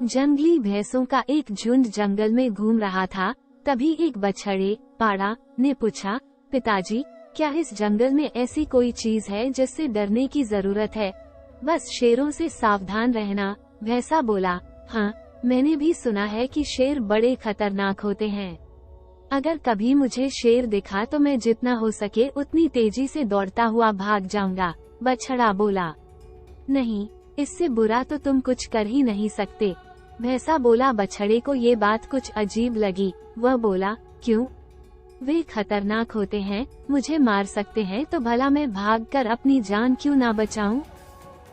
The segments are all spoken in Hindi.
जंगली भैंसों का एक झुंड जंगल में घूम रहा था। तभी एक बछड़े पाड़ा ने पूछा, पिताजी, क्या इस जंगल में ऐसी कोई चीज है जिससे डरने की जरूरत है? बस शेरों से सावधान रहना, भैंसा बोला। हाँ, मैंने भी सुना है कि शेर बड़े खतरनाक होते हैं। अगर कभी मुझे शेर दिखा तो मैं जितना हो सके उतनी तेजी से दौड़ता हुआ भाग जाऊंगा, बछड़ा बोला। नहीं, इससे बुरा तो तुम कुछ कर ही नहीं सकते, भैंसा बोला। बछड़े को ये बात कुछ अजीब लगी। वह बोला, क्यों? वे खतरनाक होते हैं, मुझे मार सकते हैं, तो भला मैं भागकर अपनी जान क्यों ना बचाऊं?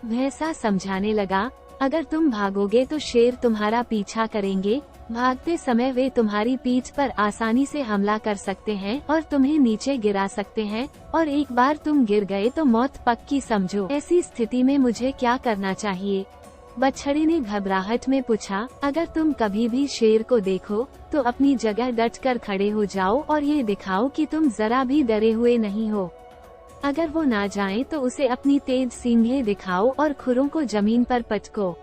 भैंसा समझाने लगा, अगर तुम भागोगे तो शेर तुम्हारा पीछा करेंगे। भागते समय वे तुम्हारी पीठ पर आसानी से हमला कर सकते हैं और तुम्हें नीचे गिरा सकते हैं, और एक बार तुम गिर गए तो मौत पक्की समझो। ऐसी स्थिति में मुझे क्या करना चाहिए? बछड़े ने घबराहट में पूछा। अगर तुम कभी भी शेर को देखो तो अपनी जगह डटकर खड़े हो जाओ और ये दिखाओ कि तुम जरा भी डरे हुए नहीं हो। अगर वो ना जाए तो उसे अपनी तेज सींगें दिखाओ और खुरों को जमीन पर पटको।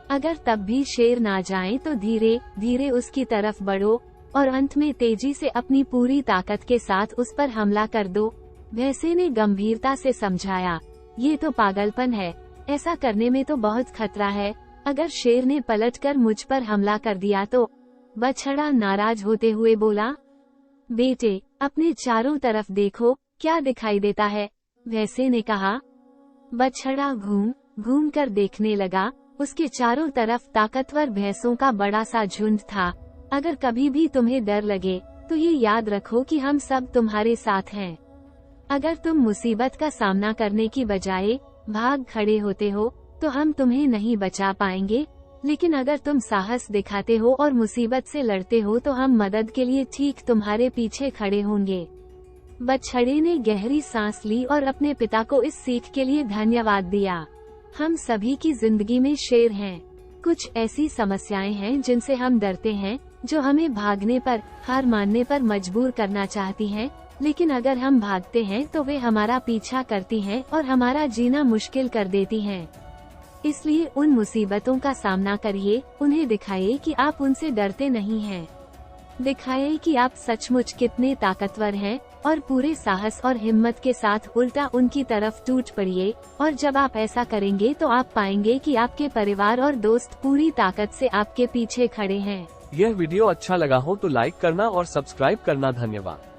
अगर तब भी शेर ना जाए तो धीरे धीरे उसकी तरफ बढ़ो और अंत में तेजी से अपनी पूरी ताकत के साथ उस पर हमला कर दो। भैंसे ने गंभीरता से समझाया, ये तो पागलपन है, ऐसा करने में तो बहुत खतरा है। अगर शेर ने पलटकर मुझ पर हमला कर दिया तो? बछड़ा नाराज होते हुए बोला। बेटे, अपने चारों तरफ देखो, क्या दिखाई देता है? भैंसे ने कहा। बछड़ा घूम घूम कर देखने लगा। उसके चारों तरफ ताकतवर भैंसों का बड़ा सा झुंड था। अगर कभी भी तुम्हें डर लगे तो ये याद रखो कि हम सब तुम्हारे साथ हैं। अगर तुम मुसीबत का सामना करने की बजाय भाग खड़े होते हो तो हम तुम्हें नहीं बचा पाएंगे, लेकिन अगर तुम साहस दिखाते हो और मुसीबत से लड़ते हो तो हम मदद के लिए ठीक तुम्हारे पीछे खड़े होंगे। बछड़े ने गहरी सांस ली और अपने पिता को इस सीख के लिए धन्यवाद दिया। हम सभी की जिंदगी में शेर हैं। कुछ ऐसी समस्याएं हैं जिनसे हम डरते हैं, जो हमें भागने पर, हार मानने पर मजबूर करना चाहती हैं, लेकिन अगर हम भागते हैं तो वे हमारा पीछा करती हैं और हमारा जीना मुश्किल कर देती हैं। इसलिए उन मुसीबतों का सामना करिए, उन्हें दिखाइए कि आप उनसे डरते नहीं हैं। दिखाइए कि आप सचमुच कितने ताकतवर हैं और पूरे साहस और हिम्मत के साथ उल्टा उनकी तरफ टूट पड़िए। और जब आप ऐसा करेंगे तो आप पाएंगे कि आपके परिवार और दोस्त पूरी ताकत से आपके पीछे खड़े हैं। यह वीडियो अच्छा लगा हो तो लाइक करना और सब्सक्राइब करना। धन्यवाद।